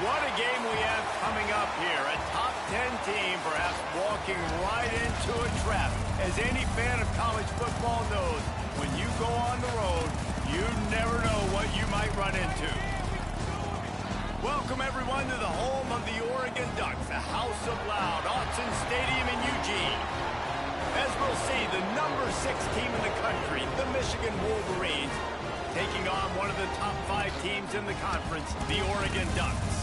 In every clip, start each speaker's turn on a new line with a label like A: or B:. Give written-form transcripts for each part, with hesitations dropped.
A: What a game we have coming up here. A top 10 team perhaps walking right into a trap. As any fan of college football knows, when you go on the road, you never know what you might run into. Welcome everyone to the home of the Oregon Ducks, the House of Loud, Autzen Stadium in Eugene. As we'll see, the number 6 team in the country, the Michigan Wolverines, taking on one of the top 5 teams in the conference, the Oregon Ducks.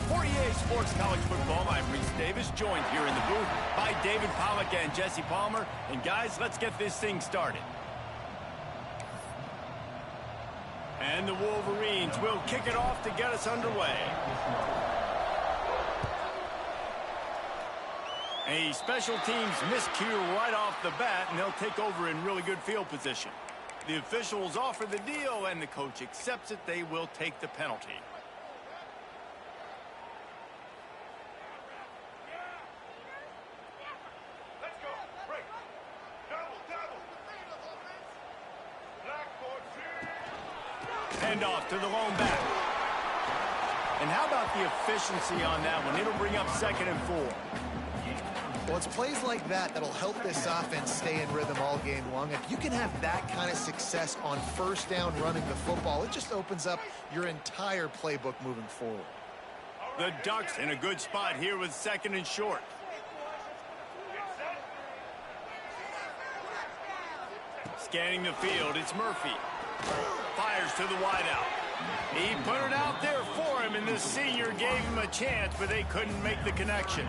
A: For EA Sports College Football, I'm Reese Davis, joined here in the booth by David Pollack and Jesse Palmer. And guys, let's get this thing started. And the Wolverines will kick it off to get us underway. A special teams miscue right off the bat, and they'll take over in really good field position. The officials offer the deal, and the coach accepts it. They will take the penalty. Hand off to the lone back. And how about the efficiency on that one? It'll bring up 2nd and 4.
B: Well, it's plays like that that'll help this offense stay in rhythm all game long. If you can have that kind of success on first down running the football, it just opens up your entire playbook moving forward.
A: The Ducks in a good spot here with 2nd and short. Scanning the field, it's Murphy. Fires to the wideout. He put it out there for him, and the senior gave him a chance, but they couldn't make the connection.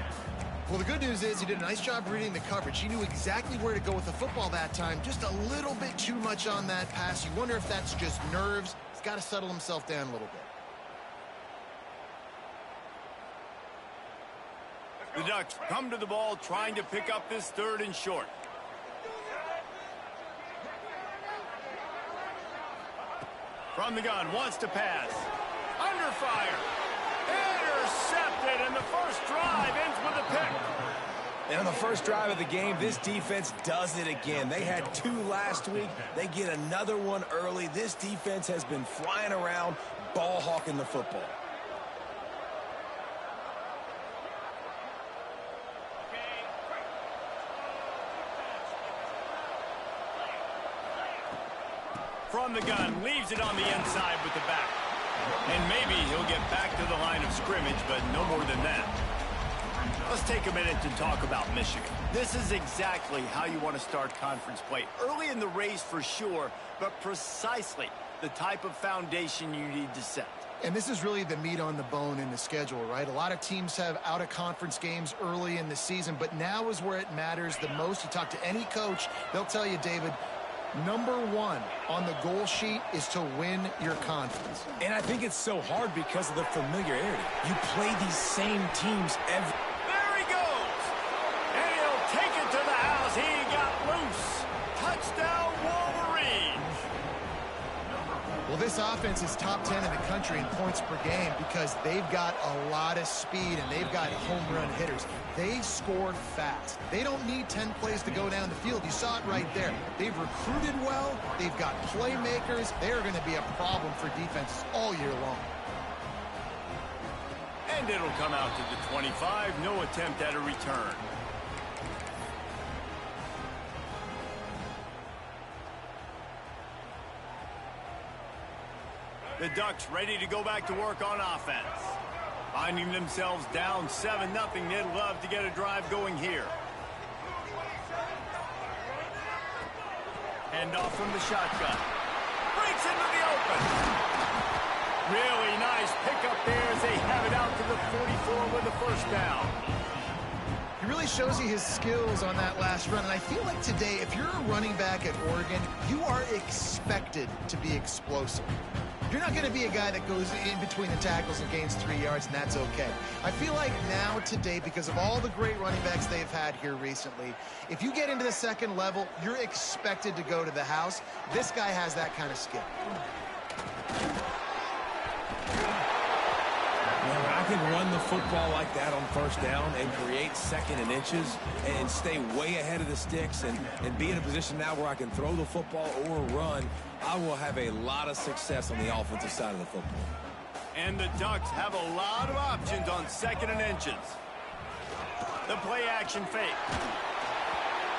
B: Well, the good news is he did a nice job reading the coverage. He knew exactly where to go with the football that time. Just a little bit too much on that pass. You wonder if that's just nerves. He's got to settle himself down a little bit.
A: The Ducks come to the ball trying to pick up this 3rd and short. From the gun, wants to pass. Under fire. Intercepted, and the first drive ends with a pick.
C: And on the first drive of the game, this defense does it again. They had 2 last week. They get another one early. This defense has been flying around, ball hawking the football.
A: From the gun, leaves it on the inside with the back. And maybe he'll get back to the line of scrimmage, but no more than that. Let's take a minute to talk about Michigan. This is exactly how you want to start conference play. Early in the race for sure, but precisely the type of foundation you need to set.
B: And this is really the meat on the bone in the schedule, right? A lot of teams have out-of-conference games early in the season, but now is where it matters the most. You talk to any coach, they'll tell you, David, number 1 on the goal sheet is to win your conference.
C: And I think it's so hard because of the familiarity. You play these same teams every...
A: There he goes! And he'll take it to the house. He got loose. Touchdown, Wolverines!
B: Well, this offense is top 10 in the country in points per game because they've got a lot of speed and they've got home run hitters. They score fast. They don't need 10 plays to go down the field. You saw it right there. They've recruited well. They've got playmakers. They're going to be a problem for defenses all year long.
A: And it'll come out to the 25. No attempt at a return. The Ducks ready to go back to work on offense. Finding themselves down 7-0, they'd love to get a drive going here. Handoff from the shotgun. Breaks into the open. Really nice pickup there as they have it out to the 44 with the first down.
B: He really shows you his skills on that last run. And I feel like today, if you're a running back at Oregon, you are expected to be explosive. You're not going to be a guy that goes in between the tackles and gains 3 yards, and that's okay. I feel like now, today, because of all the great running backs they've had here recently, if you get into the 2nd level, you're expected to go to the house. This guy has that kind of skill.
C: I can run the football like that on first down and create 2nd and inches and stay way ahead of the sticks and be in a position now where I can throw the football or run. I will have a lot of success on the offensive side of the football.
A: And the Ducks have a lot of options on 2nd and inches. The play action fake.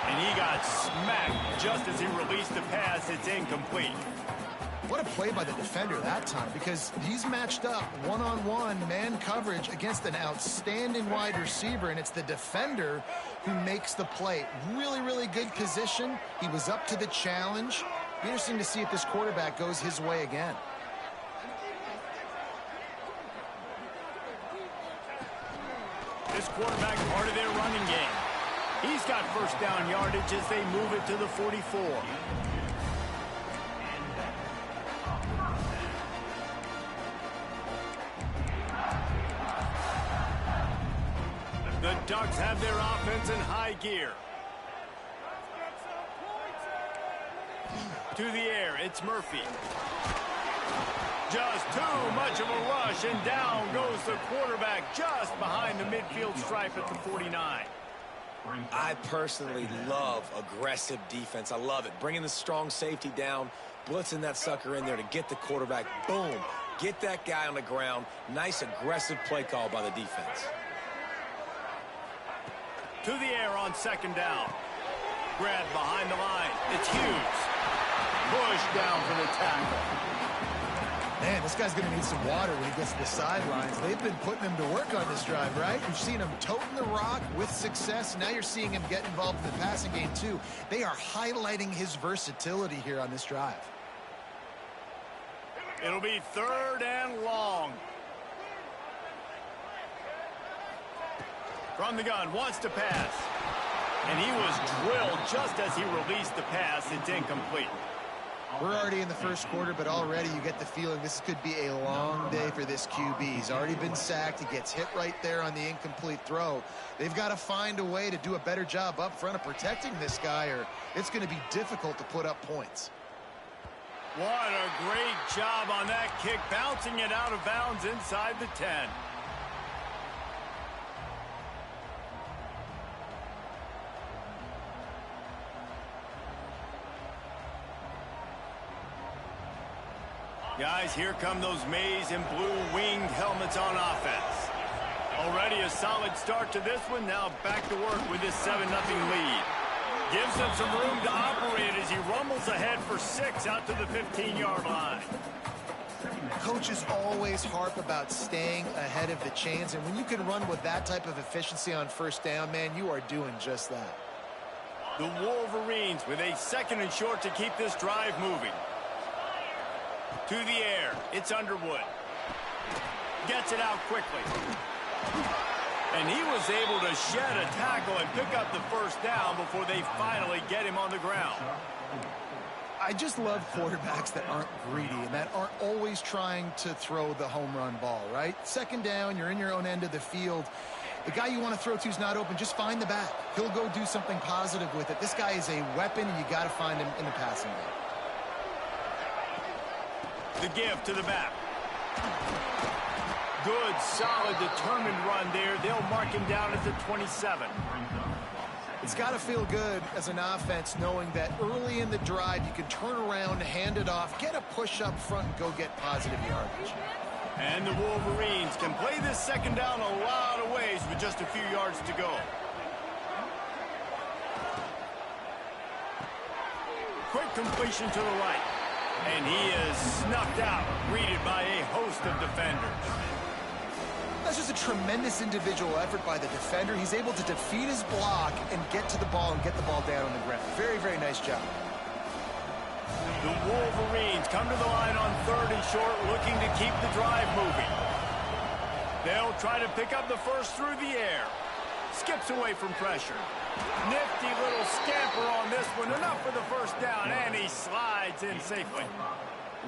A: And he got smacked just as he released the pass. It's incomplete.
B: What a play by the defender that time, because he's matched up one-on-one man coverage against an outstanding wide receiver, and it's the defender who makes the play. Really, really good position. He was up to the challenge. Be interesting to see if this quarterback goes his way again.
A: This quarterback part of their running game. He's got first down yardage as they move it to the 44. The Ducks have their offense in high gear. To the air, it's Murphy. Just too much of a rush, and down goes the quarterback just behind the midfield stripe at the 49.
C: I personally love aggressive defense. I love it. Bringing the strong safety down, blitzing that sucker in there to get the quarterback. Boom. Get that guy on the ground. Nice aggressive play call by the defense.
A: To the air on 2nd down. Grab behind the line. It's Hughes. Push down for the tackle.
B: Man, this guy's going to need some water when he gets to the sidelines. They've been putting him to work on this drive, right? You've seen him toting the rock with success. Now you're seeing him get involved in the passing game, too. They are highlighting his versatility here on this drive.
A: It'll be 3rd and long. From the gun, wants to pass. And he was drilled just as he released the pass. It's incomplete.
B: We're already in the first quarter, but already you get the feeling this could be a long day for this QB. He's already been sacked. He gets hit right there on the incomplete throw. They've got to find a way to do a better job up front of protecting this guy, or it's going to be difficult to put up points.
A: What a great job on that kick, bouncing it out of bounds inside the 10. Guys, here come those maize and blue winged helmets on offense. Already a solid start to this one. Now back to work with this 7-0 lead. Gives them some room to operate as he rumbles ahead for 6 out to the 15-yard line.
B: Coaches always harp about staying ahead of the chains, and when you can run with that type of efficiency on first down, man, you are doing just that.
A: The Wolverines with a 2nd and short to keep this drive moving. To the air, it's Underwood. Gets it out quickly. And he was able to shed a tackle and pick up the first down before they finally get him on the ground.
B: I just love quarterbacks that aren't greedy and that aren't always trying to throw the home run ball, right? 2nd down, you're in your own end of the field. The guy you want to throw to is not open. Just find the back. He'll go do something positive with it. This guy is a weapon, and you got to find him in the passing game.
A: The give to the back. Good, solid, determined run there. They'll mark him down at the 27.
B: It's got to feel good as an offense knowing that early in the drive you can turn around, hand it off, get a push up front, and go get positive yardage.
A: And the Wolverines can play this 2nd down a lot of ways with just a few yards to go. Quick completion to the right. And he is snuffed out, greeted by a host of defenders.
B: That's just a tremendous individual effort by the defender. He's able to defeat his block and get to the ball and get the ball down on the ground. Very, very nice job.
A: The Wolverines come to the line on 3rd and short, looking to keep the drive moving. They'll try to pick up the first through the air. Skips away from pressure. Nifty little scamper on this one. Enough for the first down, and he slides in safely.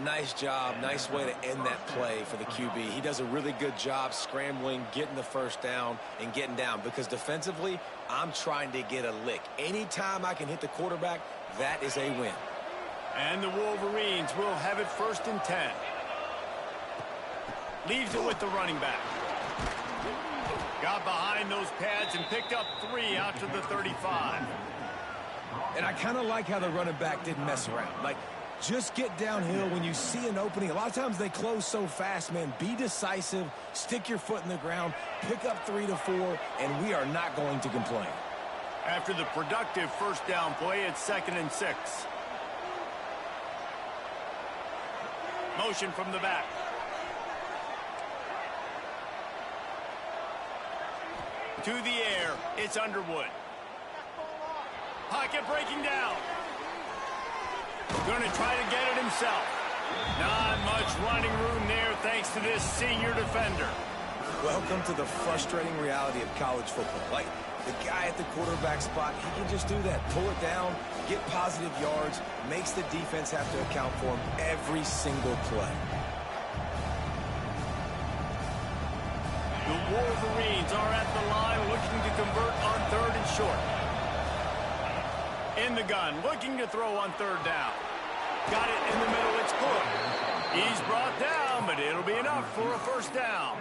C: Nice job. Nice way to end that play for the QB. He does a really good job scrambling, getting the first down, and getting down. Because defensively, I'm trying to get a lick. Anytime I can hit the quarterback, that is a win.
A: And the Wolverines will have it 1st and 10. Leaves it with the running back. Got behind those pads and picked up 3 out to the 35.
C: And I kind of like how the running back didn't mess around. Like, Just get downhill when you see an opening. A lot of times they close so fast, man. Be decisive, stick your foot in the ground, pick up 3 to 4, and we are not going to complain.
A: After the productive first down play, it's 2nd and 6. Motion from the back. To the air, it's Underwood. Pocket breaking down. Going to try to get it himself. Not much running room there thanks to this senior defender.
C: Welcome to the frustrating reality of college football. Like, the guy at the quarterback spot, he can just do that. Pull it down, get positive yards, makes the defense have to account for him every single play.
A: The Wolverines are at the line looking to convert on 3rd and short. In the gun, looking to throw on 3rd down. Got it in the middle, it's good. He's brought down, but it'll be enough for a first down.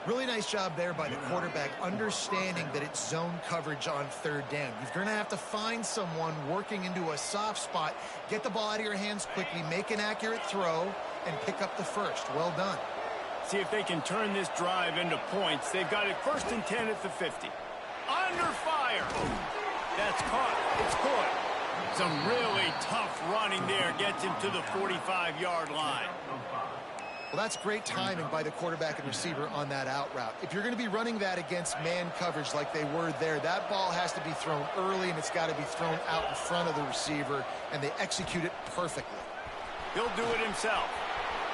B: Really nice job there by the quarterback, understanding that it's zone coverage on 3rd down. You're going to have to find someone working into a soft spot, get the ball out of your hands quickly, make an accurate throw, and pick up the first. Well done.
A: See if they can turn this drive into points. They've got it 1st and 10 at the 50. Under fire. That's caught. It's caught. Some really tough running there gets him to the 45-yard line.
B: Well, that's great timing by the quarterback and receiver on that out route. If you're going to be running that against man coverage like they were there, that ball has to be thrown early, and it's got to be thrown out in front of the receiver, and they execute it perfectly.
A: He'll do it himself.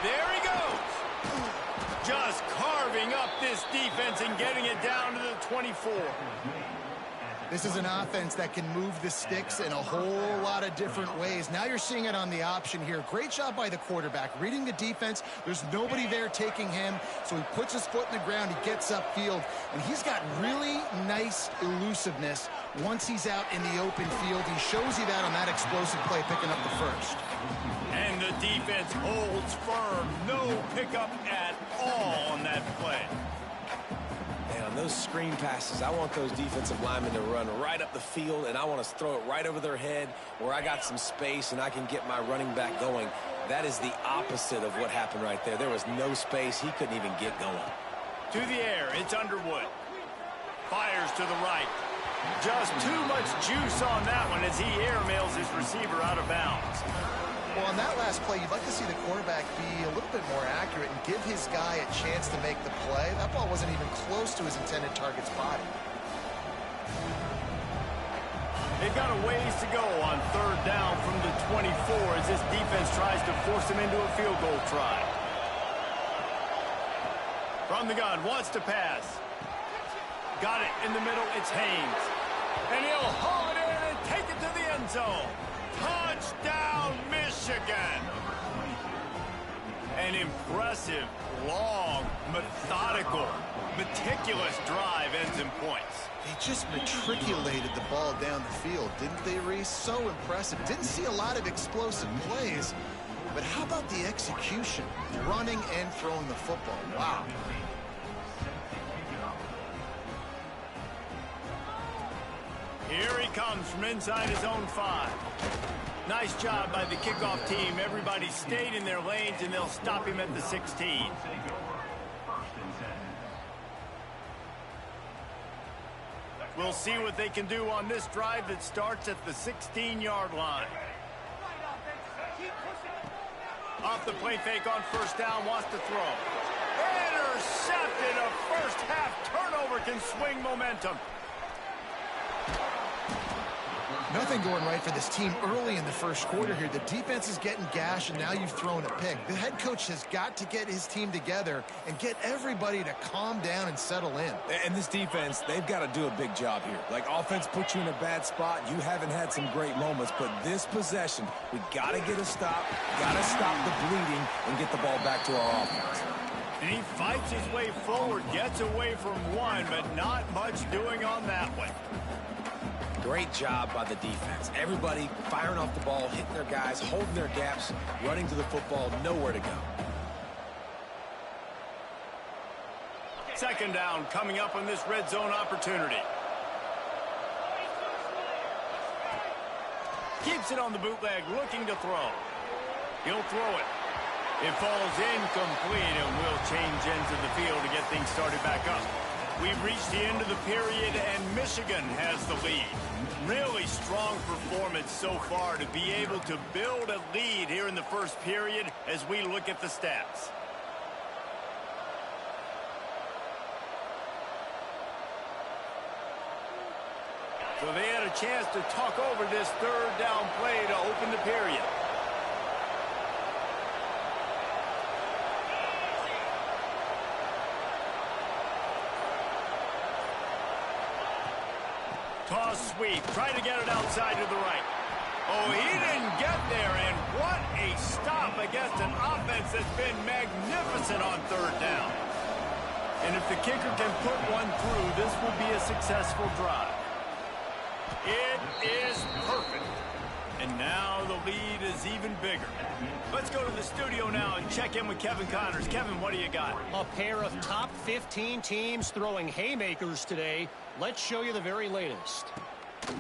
A: There he goes. Just carving up this defense and getting it down to the 24.
B: This is an offense that can move the sticks in a whole lot of different ways. Now you're seeing it on the option here. Great job by the quarterback. Reading the defense, there's nobody there taking him, so he puts his foot in the ground, he gets upfield, and he's got really nice elusiveness once he's out in the open field. He shows you that on that explosive play, picking up the first.
A: And the defense holds firm. No pickup at all on that play.
C: Man, on those screen passes, I want those defensive linemen to run right up the field, and I want to throw it right over their head where I got some space and I can get my running back going. That is the opposite of what happened right there. There was no space. He couldn't even get going.
A: To the air, it's Underwood. Fires to the right. Just too much juice on that one as he airmails his receiver out of bounds.
B: Well, on that last play, you'd like to see the quarterback be a little bit more accurate and give his guy a chance to make the play. That ball wasn't even close to his intended target's body.
A: They've got a ways to go on 3rd down from the 24 as this defense tries to force him into a field goal try. From the gun, wants to pass. Got it in the middle, it's Haynes. And he'll haul it in and take it to the end zone. Touchdown, Michigan! An impressive, long, methodical, meticulous drive ends in points.
B: They just matriculated the ball down the field, didn't they, Reese? So impressive. Didn't see a lot of explosive plays, but how about the execution? Running and throwing the football. Wow.
A: Here he comes from inside his own 5. Nice job by the kickoff team. Everybody stayed in their lanes, and they'll stop him at the 16. We'll see what they can do on this drive that starts at the 16-yard line. Off the play fake on 1st down, wants to throw. Intercepted. A first-half turnover can swing momentum.
B: Nothing going right for this team early in the first quarter here. The defense is getting gashed, and now you've thrown a pick. The head coach has got to get his team together and get everybody to calm down and settle in.
C: And this defense, they've got to do a big job here. Like, offense puts you in a bad spot. You haven't had some great moments, but this possession, we got to get a stop, got to stop the bleeding, and get the ball back to our offense.
A: And he fights his way forward, gets away from one, but not much doing on that one.
C: Great job by the defense. Everybody firing off the ball, hitting their guys, holding their gaps, running to the football, nowhere to go.
A: 2nd down coming up on this red zone opportunity. Keeps it on the bootleg, looking to throw. He'll throw it. It falls incomplete, and we'll change ends of the field to get things started back up. We've reached the end of the period, and Michigan has the lead. Really strong performance so far to be able to build a lead here in the first period as we look at the stats. So they had a chance to talk over this third down play to open the period. Toss sweep, trying to get it outside to the right. Oh, he didn't get there, and what a stop against an offense that's been magnificent on third down. And if the kicker can put one through, this will be a successful drive. It is perfect. And now the lead is even bigger. Let's go to the studio now and check in with Kevin Connors. Kevin, what do you got?
D: A pair of top 15 teams throwing haymakers today. Let's show you the very latest.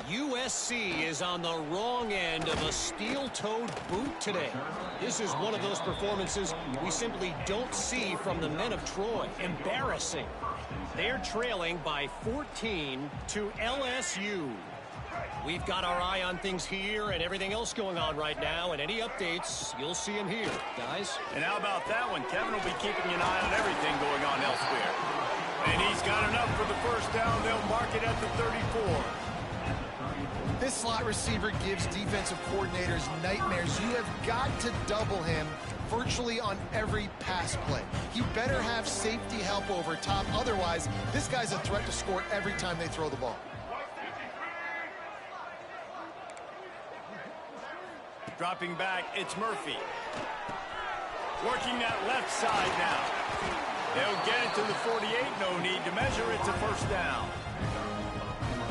D: USC is on the wrong end of a steel-toed boot today. This is one of those performances we simply don't see from the men of Troy. Embarrassing. They're trailing by 14 to LSU. We've got our eye on things here and everything else going on right now, and any updates, you'll see them here, guys.
A: And how about that one? Kevin will be keeping an eye on everything going on elsewhere. And he's got enough for the first down. They'll mark it at the 34.
B: This slot receiver gives defensive coordinators nightmares. You have got to double him virtually on every pass play. You better have safety help over top. Otherwise, this guy's a threat to score every time they throw the ball.
A: Dropping back, it's Murphy. Working that left side now. They'll get it to the 48, no need to measure. It's a first down.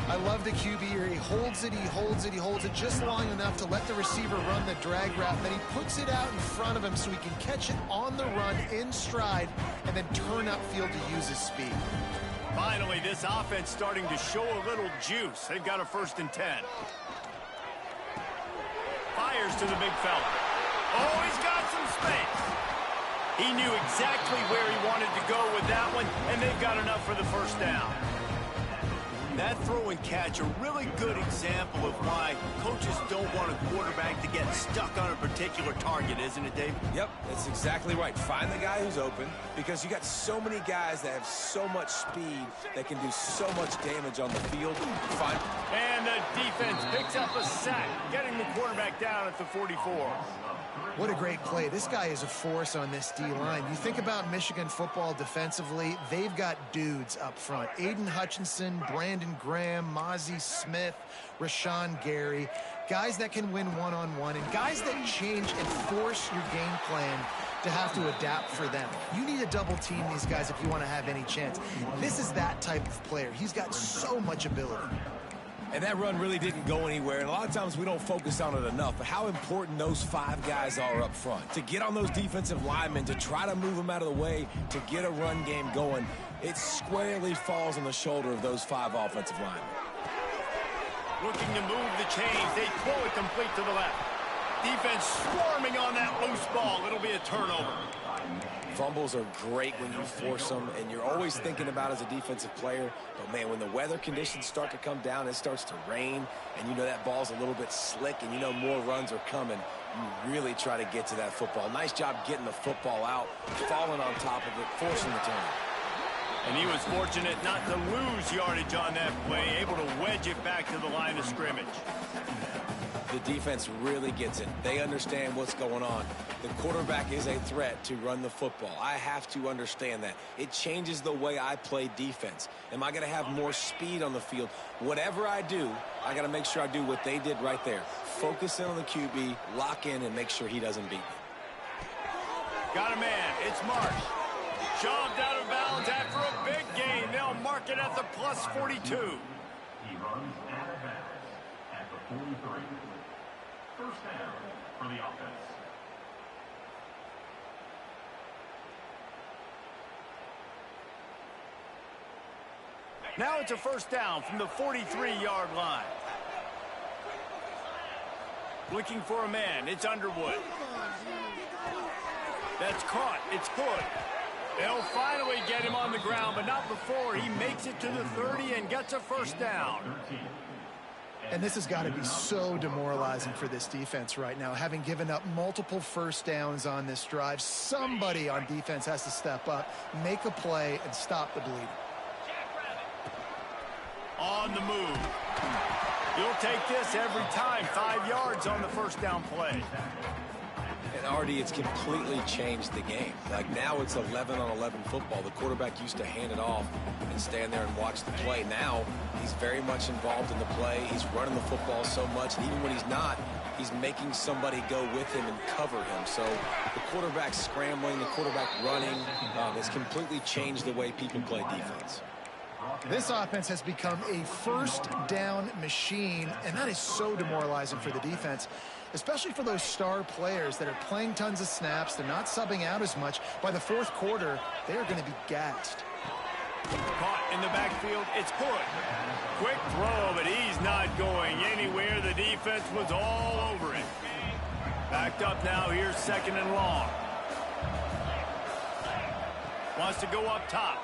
B: I love the QB here. He holds it, he holds it, he holds it just long enough to let the receiver run the drag route. Then he puts it out in front of him so he can catch it on the run in stride and then turn upfield to use his speed.
A: Finally, this offense starting to show a little juice. They've got a 1st and 10. Fires to the big fella. Oh, he's got some space. He knew exactly where he wanted to go with that one, and they've got enough for the first down. That throw and catch, a really good example of why coaches don't want a quarterback to get stuck on a particular target, isn't it, Dave?
C: Yep, that's exactly right. Find the guy who's open, because you got so many guys that have so much speed that can do so much damage on the field. Find.
A: And the defense picks up a sack, getting the quarterback down at the 44.
B: What a great play. This guy is a force on this D-line. You think about Michigan football defensively, they've got dudes up front. Aiden Hutchinson, Brandon Graham, Mozzie Smith, Rashawn Gary. Guys that can win one-on-one and guys that change and force your game plan to have to adapt for them. You need to double team these guys if you want to have any chance. This is that type of player. He's got so much ability.
C: And that run really didn't go anywhere. And a lot of times we don't focus on it enough. But how important those 5 guys are up front. To get on those defensive linemen, to try to move them out of the way, to get a run game going, it squarely falls on the shoulder of those 5 offensive linemen.
A: Looking to move the chains. They throw it complete to the left. Defense swarming on that loose ball. It'll be a turnover.
C: Fumbles are great when you force them, and you're always thinking about as a defensive player. But, man, when the weather conditions start to come down, it starts to rain, and you know that ball's a little bit slick, and you know more runs are coming, you really try to get to that football. Nice job getting the football out, falling on top of it, forcing the turnover.
A: And he was fortunate not to lose yardage on that play, able to wedge it back to the line of scrimmage.
C: The defense really gets it. They understand what's going on. The quarterback is a threat to run the football. I have to understand that. It changes the way I play defense. Am I going to have more speed on the field? Whatever I do, I got to make sure I do what they did right there. Focus in on the QB, lock in, and make sure he doesn't beat me.
A: Got a man. It's Marsh. Shoved out of bounds after a big gain. They'll mark it at the plus 42.
E: He runs out of bounds at the 43. First down for the offense.
A: Now it's a first down from the 43-yard line. Looking for a man. It's Underwood. That's caught. It's Hood. They'll finally get him on the ground, but not before he makes it to the 30 and gets a first down.
B: And this has got to be so demoralizing for this defense right now. Having given up multiple first downs on this drive, somebody on defense has to step up, make a play, and stop the bleeding.
A: On the move. You'll take this every time. 5 yards on the first down play.
C: And Artie, it's completely changed the game. Like now it's 11-on-11 football. The quarterback used to hand it off and stand there and watch the play. Now he's very much involved in the play. He's running the football so much. And even when he's not, he's making somebody go with him and cover him. So the quarterback scrambling, the quarterback running has completely changed the way people play defense.
B: This offense has become a first down machine, and that is so demoralizing for the defense, especially for those star players that are playing tons of snaps. They're not subbing out as much. By the fourth quarter, they are going to be gassed.
A: Caught in the backfield. It's Hood. Quick throw, but he's not going anywhere. The defense was all over it. Backed up now. Here's second and long. Wants to go up top.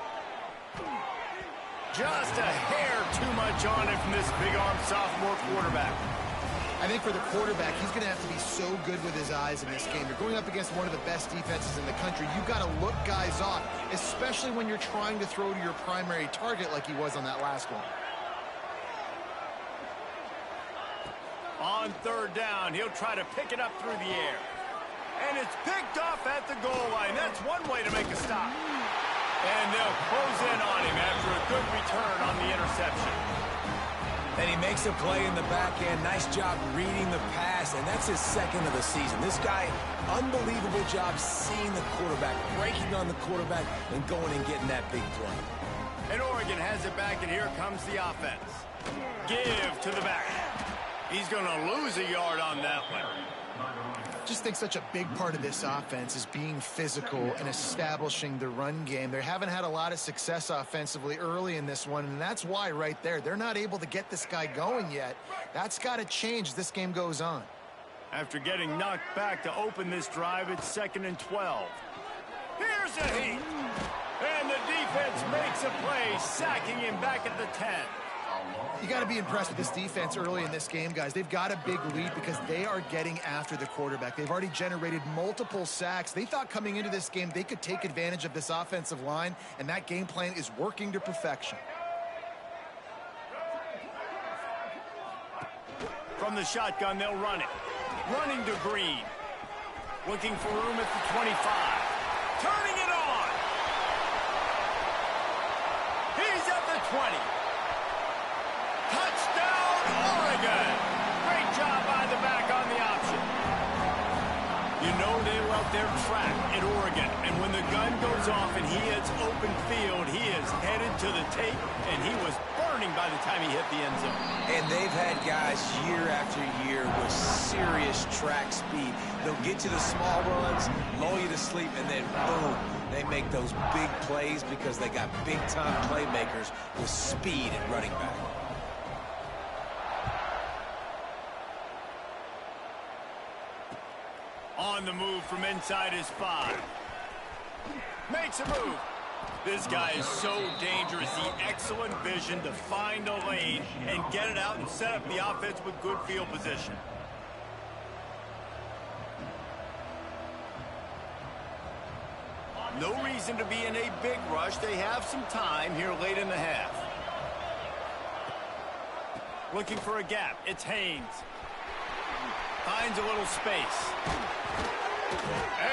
A: Just a hair too much on it from this big-arm sophomore quarterback.
B: I think for the quarterback, he's going to have to be so good with his eyes in this game. You're going up against one of the best defenses in the country. You've got to look guys off, especially when you're trying to throw to your primary target like he was on that last one.
A: On third down, he'll try to pick it up through the air. And it's picked off at the goal line. That's one way to make a stop. And they'll close in on him after a good return on the interception.
C: And he makes a play in the back end. Nice job reading the pass, and that's his second of the season. This guy, unbelievable job seeing the quarterback, breaking on the quarterback, and going and getting that big play.
A: And Oregon has it back, and here comes the offense. Give to the back. He's going to lose a yard on that one.
B: I just think such a big part of this offense is being physical and establishing the run game. They haven't had a lot of success offensively early in this one, and that's why right there, they're not able to get this guy going yet. That's got to change as this game goes on.
A: After getting knocked back to open this drive, it's second and 12. Here's a heat. And the defense makes a play, sacking him back at the 10.
B: You got to be impressed with this defense early in this game, guys. They've got a big lead because they are getting after the quarterback. They've already generated multiple sacks. They thought coming into this game they could take advantage of this offensive line, and that game plan is working to perfection.
A: From the shotgun, they'll run it. Running to Green. Looking for room at the 25. Turning it on. He's at the 20. Touchdown, Oregon! Great job by the back on the option. You know they were out there track at Oregon, and when the gun goes off and he hits open field, he is headed to the tape, and he was burning by the time he hit the end zone.
C: And they've had guys year after year with serious track speed. They'll get you the small runs, lull you to sleep, and then boom, they make those big plays because they got big-time playmakers with speed at running back.
A: On the move from inside his 5. Makes a move. This guy is so dangerous. The excellent vision to find a lane and get it out and set up the offense with good field position. No reason to be in a big rush. They have some time here late in the half. Looking for a gap. It's Haynes. Finds a little space.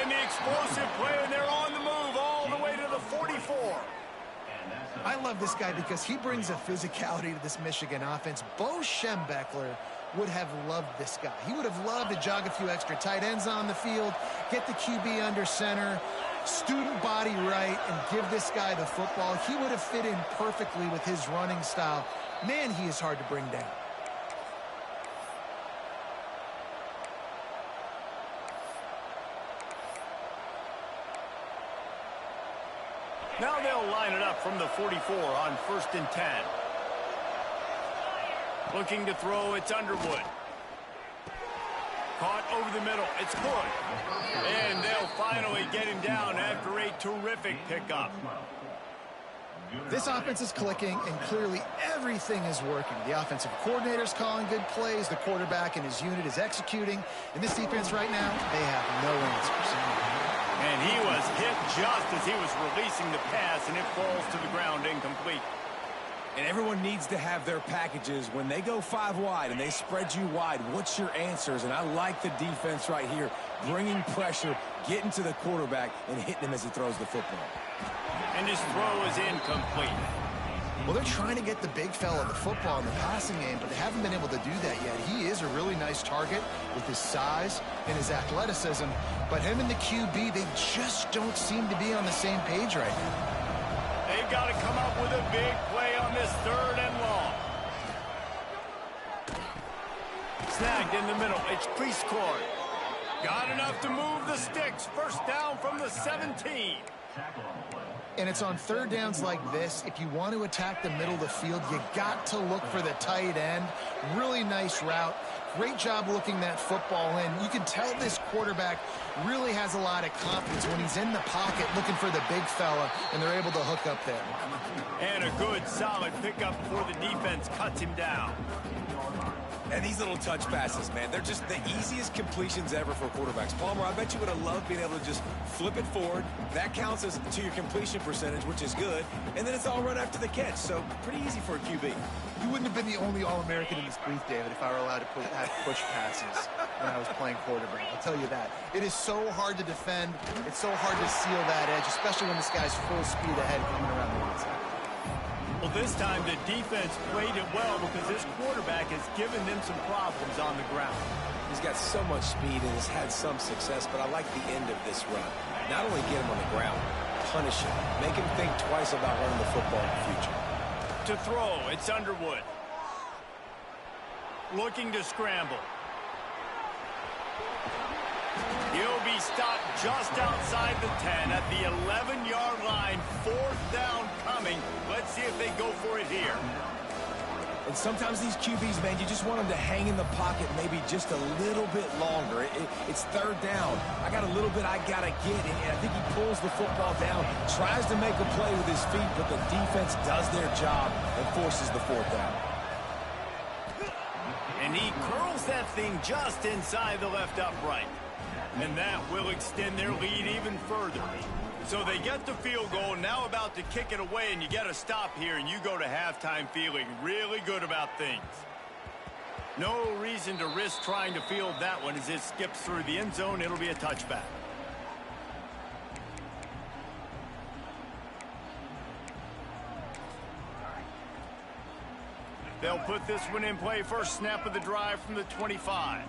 A: And the explosive play, and they're on the move all the way to the 44.
B: I love this guy because he brings a physicality to this Michigan offense. Bo Schembechler would have loved this guy. He would have loved to jog a few extra tight ends on the field, get the QB under center, student body right, and give this guy the football. He would have fit in perfectly with his running style. Man, he is hard to bring down.
A: Now they'll line it up from the 44 on 1st and 10. Looking to throw, it's Underwood. Caught over the middle. It's good. And they'll finally get him down after a terrific pickup.
B: This offense is clicking, and clearly everything is working. The offensive coordinator's calling good plays. The quarterback and his unit is executing. And this defense right now, they have no answers.
A: And he was hit just as he was releasing the pass, and it falls to the ground incomplete.
C: And everyone needs to have their packages. When they go 5 wide and they spread you wide, what's your answers? And I like the defense right here, bringing pressure, getting to the quarterback, and hitting him as he throws the football.
A: And his throw is incomplete.
B: Well, they're trying to get the big fella the football in the passing game, but they haven't been able to do that yet. He is a really nice target with his size and his athleticism, but him and the QB, they just don't seem to be on the same page right now.
A: They've got to come up with a big play on this 3rd and long. Snagged in the middle. It's crease court. Got enough to move the sticks. First down from the 17.
B: And it's on 3rd downs like this. If you want to attack the middle of the field, you got to look for the tight end. Really nice route. Great job looking that football in. You can tell this quarterback really has a lot of confidence when he's in the pocket looking for the big fella, and they're able to hook up there.
A: And a good, solid pickup before the defense cuts him down.
C: And these little touch passes, man, they're just the easiest completions ever for quarterbacks. Palmer, I bet you would have loved being able to just flip it forward. That counts as to your completion percentage, which is good. And then it's all run after the catch, so pretty easy for a QB.
B: You wouldn't have been the only All-American in this booth, David, if I were allowed to have push passes when I was playing quarterback. I'll tell you that. It is so hard to defend. It's so hard to seal that edge, especially when this guy's full speed ahead coming around the outside.
A: Well, this time the defense played it well because this quarterback has given them some problems on the ground.
C: He's got so much speed and has had some success, but I like the end of this run. Not only get him on the ground, punish him, make him think twice about running the football in the future.
A: To throw, it's Underwood. Looking to scramble. He'll be stopped just outside the 10 at the 11-yard line. 4th down coming. Let's see if they go for it here.
C: And sometimes these QBs, man, you just want them to hang in the pocket maybe just a little bit longer. It's 3rd down. I got a little bit I got to get, and I think he pulls the football down, tries to make a play with his feet, but the defense does their job and forces the 4th down.
A: And he curls that thing just inside the left upright. And that will extend their lead even further. So they get the field goal, now about to kick it away, and you get a stop here, and you go to halftime feeling really good about things. No reason to risk trying to field that one as it skips through the end zone. It'll be a touchback. They'll put this one in play. First snap of the drive from the 25.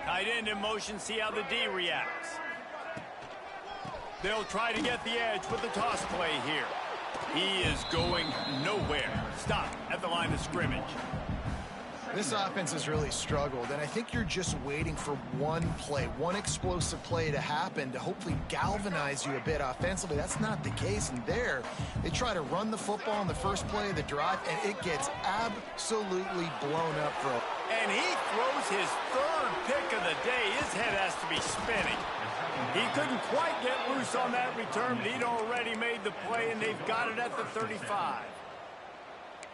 A: Tight end in motion, see how the D reacts. They'll try to get the edge with the toss play here. He is going nowhere. Stop at the line of scrimmage.
B: This offense has really struggled, and I think you're just waiting for one play, one explosive play to happen to hopefully galvanize you a bit offensively. That's not the case, and there they try to run the football in the first play of the drive, and it gets absolutely blown up, bro.
A: And he throws his 3rd pick of the day. His head has to be spinning. He couldn't quite get loose on that return, but he'd already made the play, and they've got it at the 35.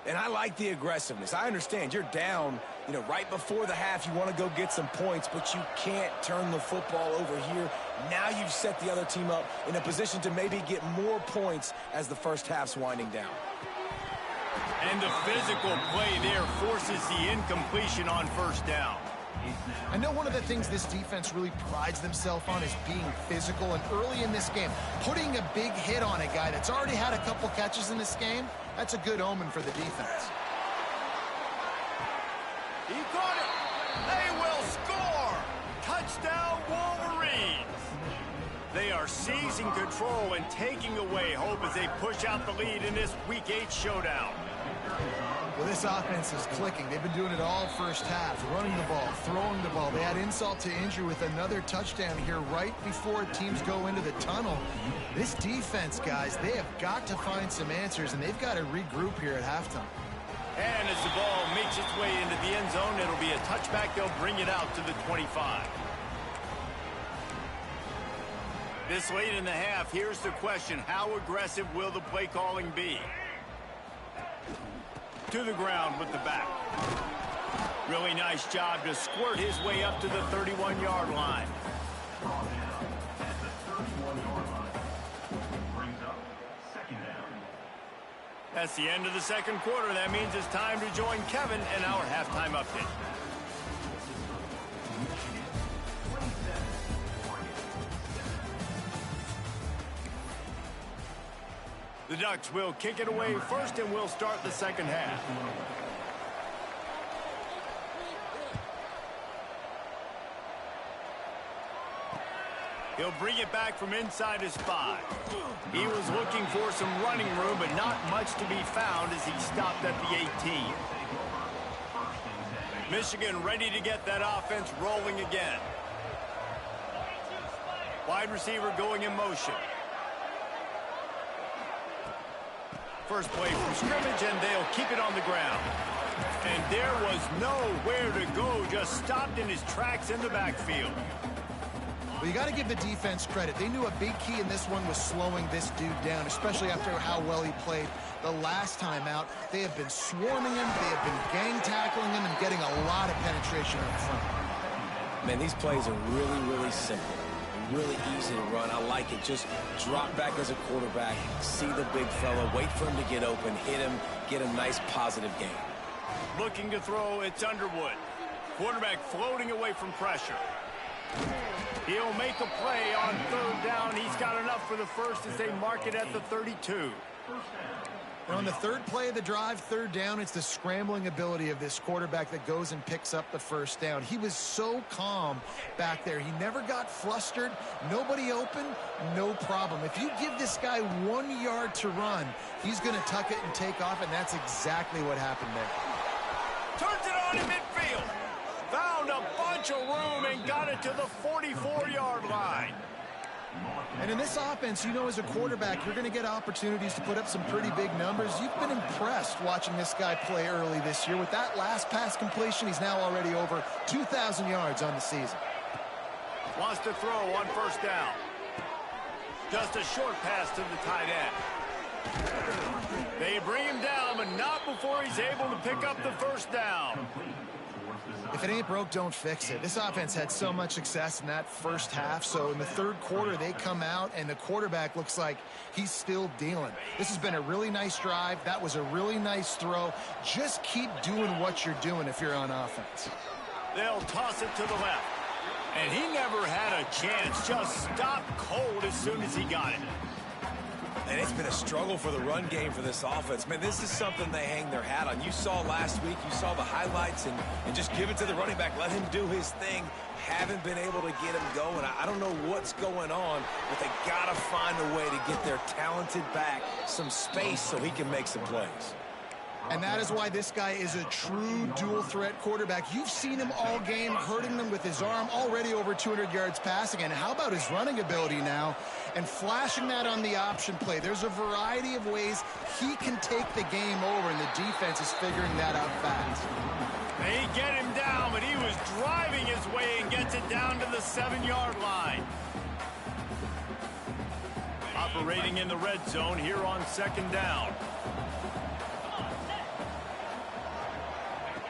C: And I like the aggressiveness. I understand you're down, right before the half. You want to go get some points, but you can't turn the football over here. Now you've set the other team up in a position to maybe get more points as the first half's winding down.
A: And the physical play there forces the incompletion on first down.
B: I know one of the things this defense really prides themselves on is being physical, and early in this game, putting a big hit on a guy that's already had a couple catches in this game, that's a good omen for the defense.
A: He got it. They will score. Touchdown, Wolverines. They are seizing control and taking away hope as they push out the lead in this Week 8 showdown.
B: Well, this offense is clicking. They've been doing it all first half, running the ball, throwing the ball. They had insult to injury with another touchdown here right before teams go into the tunnel. This defense, guys, they have got to find some answers, and they've got to regroup here at halftime.
A: And as the ball makes its way into the end zone, it'll be a touchback. They'll bring it out to the 25. This late in the half, here's the question. How aggressive will the play calling be? To the ground with the back. Really nice job to squirt his way up to the 31-yard line. That's the end of the second quarter. That means it's time to join Kevin in our halftime update. The Ducks will kick it away first, and we'll start the second half. He'll bring it back from inside his 5. He was looking for some running room, but not much to be found as he stopped at the 18. Michigan ready to get that offense rolling again. Wide receiver going in motion. First play from scrimmage, and they'll keep it on the ground. And there was nowhere to go, just stopped in his tracks in the backfield.
B: Well, you got to give the defense credit. They knew a big key in this one was slowing this dude down, especially after how well he played the last time out. They have been swarming him, they have been gang tackling him, and getting a lot of penetration up front.
C: Man, these plays are really, really simple. Really easy to run. I like it. Just drop back as a quarterback, see the big fella, wait for him to get open, hit him, get a nice positive gain.
A: Looking to throw, it's Underwood. Quarterback floating away from pressure. He'll make a play on third down. He's got enough for the first as they mark it at the 32.
B: And on the third play of the drive, third down, it's the scrambling ability of this quarterback that goes and picks up the first down. He was so calm back there. He never got flustered. Nobody open, no problem. If you give this guy 1 yard to run, he's going to tuck it and take off, and that's exactly what happened there.
A: Turns it on in midfield. Found a bunch of room and got it to the 44-yard line.
B: And in this offense, you know, as a quarterback, you're going to get opportunities to put up some pretty big numbers. You've been impressed watching this guy play early this year. With that last pass completion, he's now already over 2,000 yards on the season.
A: Wants to throw on first down. Just a short pass to the tight end. They bring him down, but not before he's able to pick up the first down.
B: If it ain't broke, don't fix it. This offense had so much success in that first half, so in the third quarter, they come out, and the quarterback looks like he's still dealing. This has been a really nice drive. That was a really nice throw. Just keep doing what you're doing if you're on offense.
A: They'll toss it to the left. And he never had a chance. Just stopped cold as soon as he got it.
C: And it's been a struggle for the run game for this offense. Man, this is something they hang their hat on. You saw last week, you saw the highlights, and just give it to the running back. Let him do his thing. Haven't been able to get him going. I don't know what's going on, but they got to find a way to get their talented back some space so he can make some plays.
B: And that is why this guy is a true dual-threat quarterback. You've seen him all game, hurting them with his arm, already over 200 yards passing. And how about his running ability now? And flashing that on the option play. There's a variety of ways he can take the game over, and the defense is figuring that out fast.
A: They get him down, but he was driving his way and gets it down to the 7-yard line. Operating in the red zone here on second down.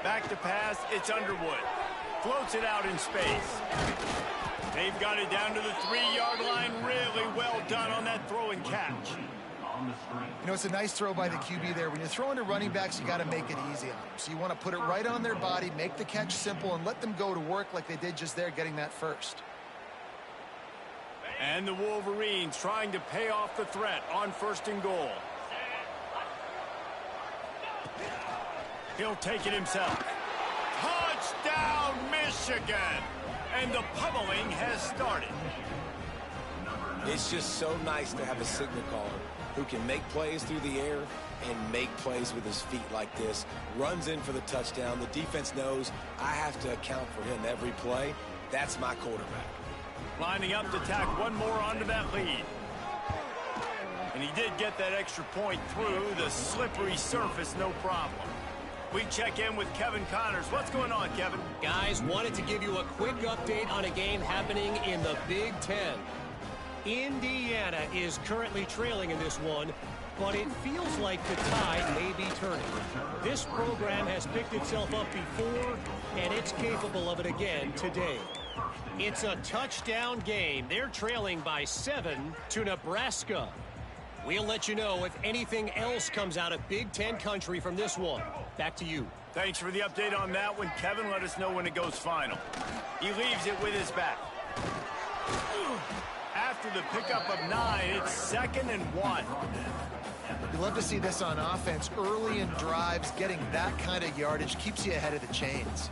A: Back to pass, it's Underwood. Floats it out in space. They've got it down to the 3-yard line. Really well done on that throw and catch.
B: You know, it's a nice throw by the QB there. When you're throwing to running backs, you got to make it easy on them. So you want to put it right on their body, make the catch simple, and let them go to work like they did just there, getting that first.
A: And the Wolverines trying to pay off the threat on first and goal. He'll take it himself. Touchdown, Michigan! And the pummeling has started.
C: It's just so nice to have a signal caller who can make plays through the air and make plays with his feet like this. Runs in for the touchdown. The defense knows I have to account for him every play. That's my quarterback.
A: Lining up to tack one more onto that lead. And he did get that extra point through the slippery surface, no problem. We check in with Kevin Connors. What's going on, Kevin?
D: Guys, wanted to give you a quick update on a game happening in the Big Ten. Indiana is currently trailing in this one, but it feels like the tide may be turning. This program has picked itself up before, and it's capable of it again today. It's a touchdown game. They're trailing by 7 to Nebraska. We'll let you know if anything else comes out of Big Ten country from this one. Back to you.
A: Thanks for the update on that one, Kevin. Let us know when it goes final. He leaves it with his back. After the pickup of 9, it's 2nd and 1.
B: You love to see this on offense. Early in drives, getting that kind of yardage keeps you ahead of the chains.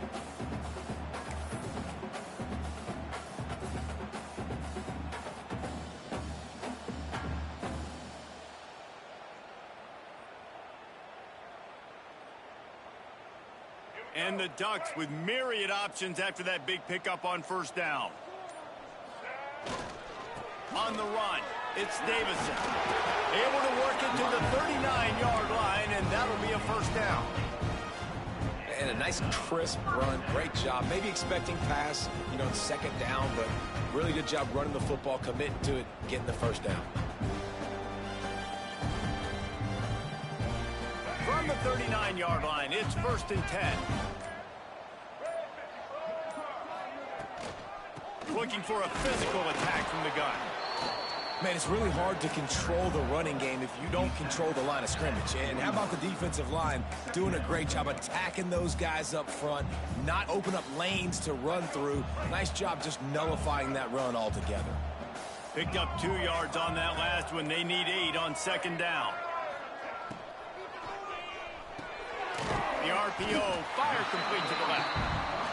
A: And the Ducks with myriad options after that big pickup on 1st down. On the run, it's Davison. Able to work it to the 39-yard line, and that'll be a 1st down.
C: And a nice crisp run. Great job. Maybe expecting pass, you know, 2nd down, but really good job running the football, committing to it, getting the 1st down.
A: From the 39-yard line, it's 1st and 10. Looking for a physical attack from the gun.
C: Man, it's really hard to control the running game if you don't control the line of scrimmage. And how about the defensive line doing a great job attacking those guys up front, not open up lanes to run through. Nice job just nullifying that run altogether.
A: Picked up 2 yards on that last one. They need 8 on 2nd down. The RPO, fire complete to the left.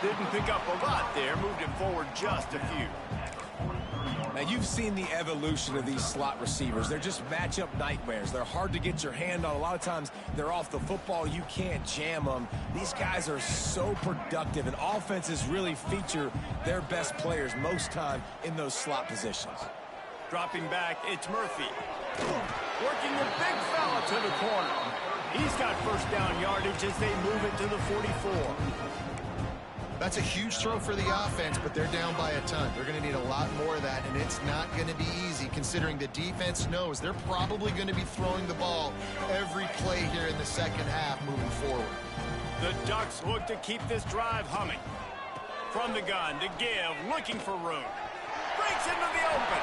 A: Didn't pick up a lot there, moved it forward just a few.
C: Now, you've seen the evolution of these slot receivers. They're just matchup nightmares. They're hard to get your hand on. A lot of times, they're off the football. You can't jam them. These guys are so productive, and offenses really feature their best players most time in those slot positions.
A: Dropping back, it's Murphy. Working the big fella to the corner. He's got 1st down yardage as they move it to the 44.
B: That's a huge throw for the offense, but they're down by a ton. They're going to need a lot more of that, and it's not going to be easy considering the defense knows they're probably going to be throwing the ball every play here in the 2nd half moving forward.
A: The Ducks look to keep this drive humming. From the gun, to give, looking for room. Breaks into the open.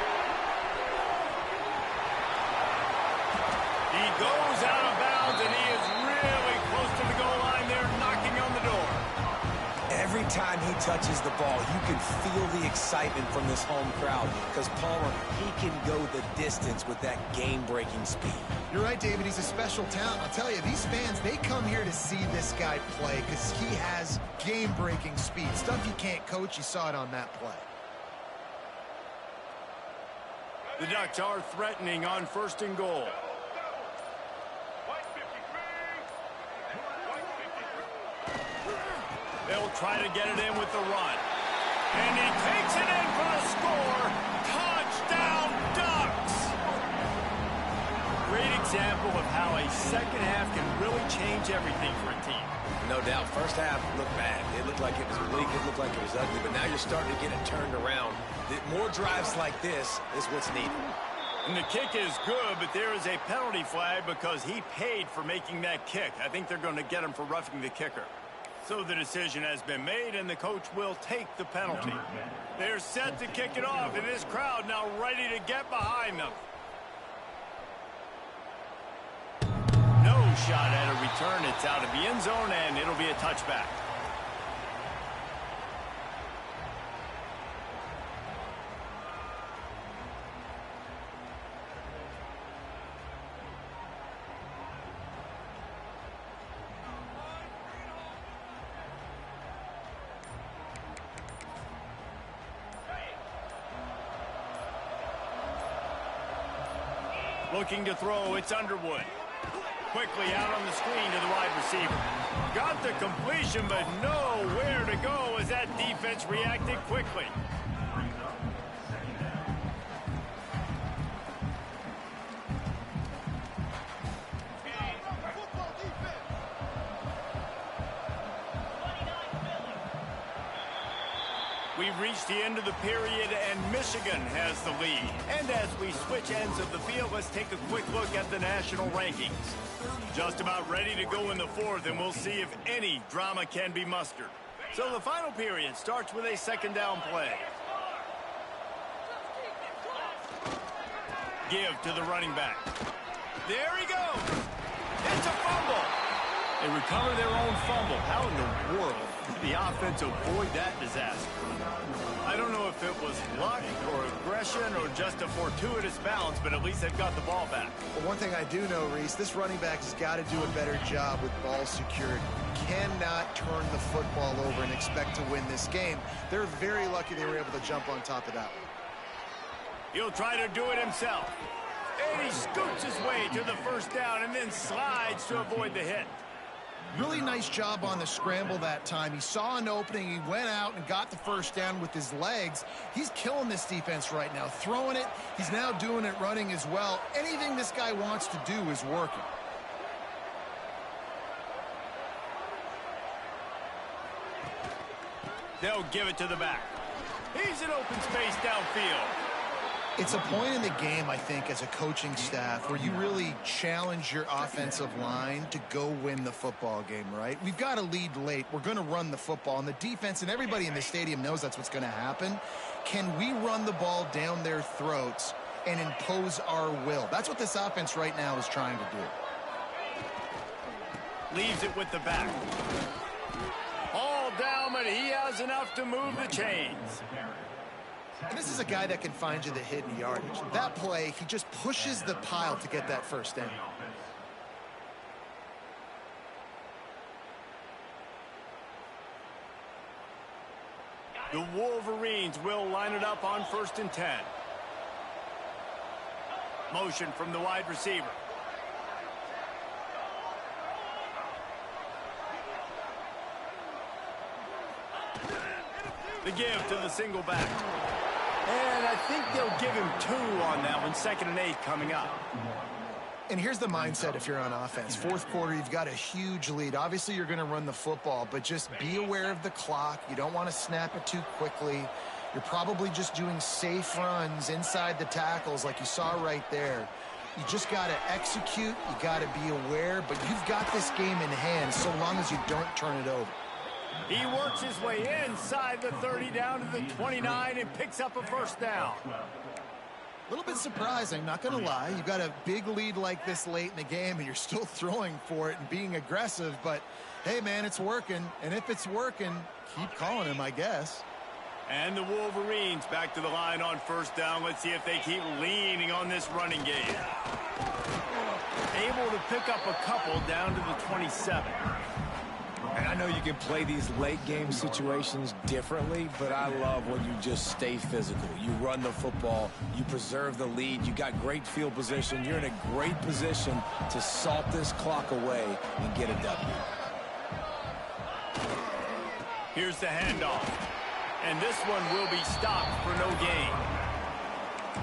A: He goes out of bounds, and he is really close to the goal line there, knocking on the door.
C: Every time he touches the ball, you can feel the excitement from this home crowd because Palmer, he can go the distance with that game-breaking speed.
B: You're right, David. He's a special talent. I'll tell you, these fans, they come here to see this guy play because he has game-breaking speed. Stuff you can't coach. You saw it on that play.
A: The Ducks are threatening on 1st and goal. They'll try to get it in with the run. And he takes it in for the score. Touchdown, Ducks! Great example of how a 2nd half can really change everything for a team.
C: No doubt. 1st half looked bad. It looked like it was bleak. It looked like it was ugly. But now you're starting to get it turned around. More drives like this is what's needed.
A: And the kick is good, but there is a penalty flag because he paid for making that kick. I think they're going to get him for roughing the kicker. So the decision has been made, and the coach will take the penalty. They're set to kick it off, and this crowd now ready to get behind them. No shot at a return. It's out of the end zone, and it'll be a touchback. Looking to throw, it's Underwood. Quickly out on the screen to the wide receiver. Got the completion, but nowhere to go as that defense reacted quickly. we've reached the end of the period, and Michigan has the lead. And as we switch ends of the field, let's take a quick look at the national rankings. Just about ready to go in the fourth, and we'll see if any drama can be mustered. So the final period starts with a second down play. Give to the running back. There he goes. It's a fumble. They recover their own fumble. How in the world did the offense avoid that disaster? I don't know if it was luck or aggression or just a fortuitous bounce, but at least they've got the ball back.
B: Well, one thing I do know, Reese, this running back has got to do a better job with ball security. Cannot turn the football over and expect to win this game. They're very lucky they were able to jump on top of that one.
A: He'll try to do it himself. And he scoots his way to the first down and then slides to avoid the hit.
B: Really nice job on the scramble that time. He saw an opening. He went out and got the first down with his legs. He's killing this defense right now. Throwing it. He's now doing it running as well. Anything this guy wants to do is working.
A: They'll give it to the back. He's in open space downfield.
B: It's a point in the game, I think, as a coaching staff where you really challenge your offensive line to go win the football game, right? We've got to lead late. We're going to run the football. And the defense and everybody in the stadium knows that's what's going to happen. Can we run the ball down their throats and impose our will? That's what this offense right now is trying to do.
A: Leaves it with the back. All down, but he has enough to move the chains.
B: And this is a guy that can find you the hidden yardage. That play, he just pushes the pile to get that first down.
A: The Wolverines will line it up on 1st and 10. Motion from the wide receiver. The give to the single back. And I think they'll give him 2 on that one. 2nd and 8 coming up.
B: And here's the mindset if you're on offense. Fourth quarter, you've got a huge lead. Obviously, you're going to run the football, but just be aware of the clock. You don't want to snap it too quickly. You're probably just doing safe runs inside the tackles like you saw right there. You just got to execute. You got to be aware, but you've got this game in hand so long as you don't turn it over.
A: He works his way inside the 30 down to the 29 and picks up a first down.
B: A little bit surprising, not going to lie. You've got a big lead like this late in the game, and you're still throwing for it and being aggressive. But, hey, man, it's working. And if it's working, keep calling him, I guess.
A: And the Wolverines back to the line on first down. Let's see if they keep leaning on this running game. Able to pick up a couple down to the 27.
C: And I know you can play these late game situations differently, but I love when you just stay physical. You run the football, you preserve the lead, you got great field position, you're in a great position to salt this clock away and get a W.
A: Here's the handoff. And this one will be stopped for no gain.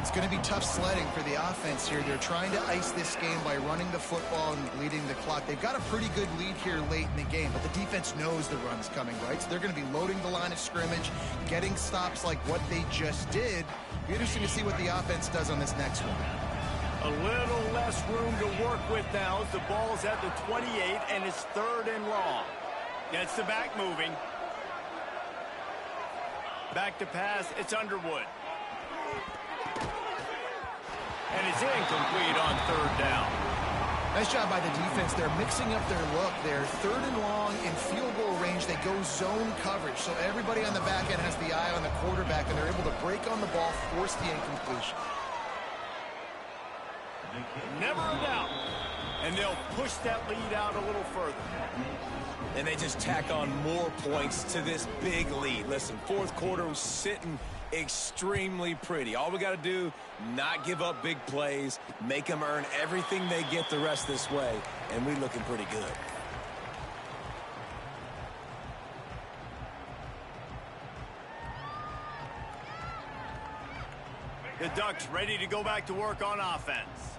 B: It's going to be tough sledding for the offense here. They're trying to ice this game by running the football and bleeding the clock. They've got a pretty good lead here late in the game, but the defense knows the run's coming, right? So they're going to be loading the line of scrimmage, getting stops like what they just did. Be interesting to see what the offense does on this next one.
A: A little less room to work with now as the ball's at the 28 and it's 3rd and long. Gets the back moving. Back to pass, it's Underwood. And it's incomplete on 3rd down.
B: Nice job by the defense. They're mixing up their look. They're 3rd and long in field goal range. They go zone coverage. So everybody on the back end has the eye on the quarterback, and they're able to break on the ball, force the incompletion.
A: Never a doubt. And they'll push that lead out a little further.
C: And they just tack on more points to this big lead. Listen, fourth quarter was sitting extremely pretty. All we got to do, not give up big plays, make them earn everything they get the rest this way, and we're looking pretty good.
A: The Ducks ready to go back to work on offense.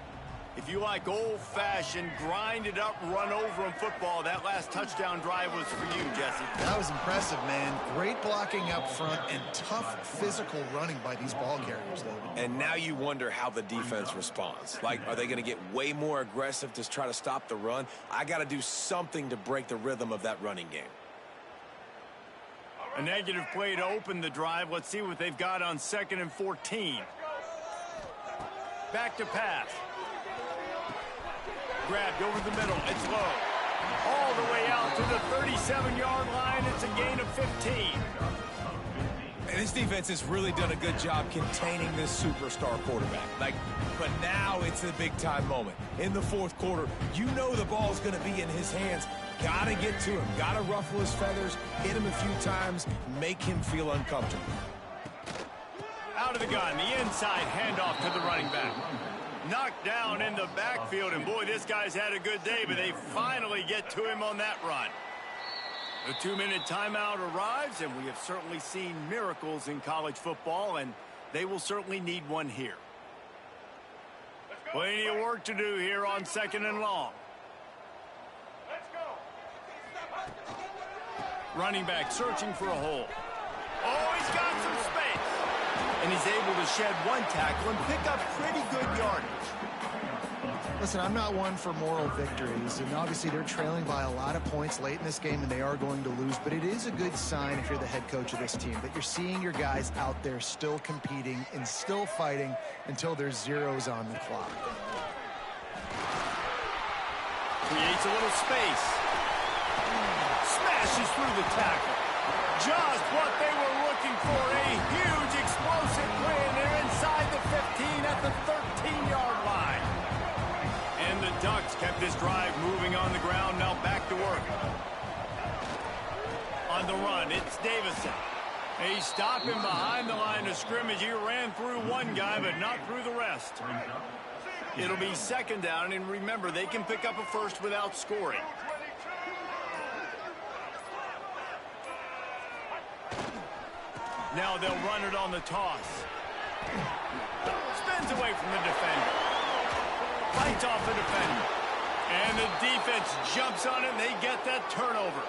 A: If you like old-fashioned, grind-it-up, run-over-'em football, that last touchdown drive was for you, Jesse.
B: That was impressive, man. Great blocking up front and tough physical running by these ball carriers, David.
C: And now you wonder how the defense responds. Like, are they going to get way more aggressive to try to stop the run? I got to do something to break the rhythm of that running game.
A: A negative play to open the drive. Let's see what they've got on 2nd and 14. Back to pass. Grabbed over the middle. It's low. All the way out to the 37-yard line. It's a gain of 15.
C: And this defense has really done a good job containing this superstar quarterback. But now it's a big-time moment. In the 4th quarter, you know the ball's going to be in his hands. Got to get to him. Got to ruffle his feathers, hit him a few times, make him feel uncomfortable.
A: Out of the gun, the inside handoff to the running back. Knocked down in the backfield, and boy, this guy's had a good day, but they finally get to him on that run. The 2-minute timeout arrives, and we have certainly seen miracles in college football, and they will certainly need one here. Plenty of work to do here on 2nd and long. Running back searching for a hole. Oh, he's got some space. And he's able to shed one tackle and pick up pretty good yardage.
B: Listen, I'm not one for moral victories, and obviously they're trailing by a lot of points late in this game, and they are going to lose, but it is a good sign if you're the head coach of this team that you're seeing your guys out there still competing and still fighting until there's zeros on the clock.
A: Creates a little space. Smashes through the tackle. Just what they were looking for, a huge explosive play, and they're inside the 15 at the 13-yard line. And the Ducks kept this drive moving on the ground, now back to work. On the run, it's Davison. They stop him behind the line of scrimmage. He ran through one guy, but not through the rest. It'll be 2nd down, and remember, they can pick up a first without scoring. Now they'll run it on the toss. Spins away from the defender. Fights off the defender. And the defense jumps on it, and they get that turnover.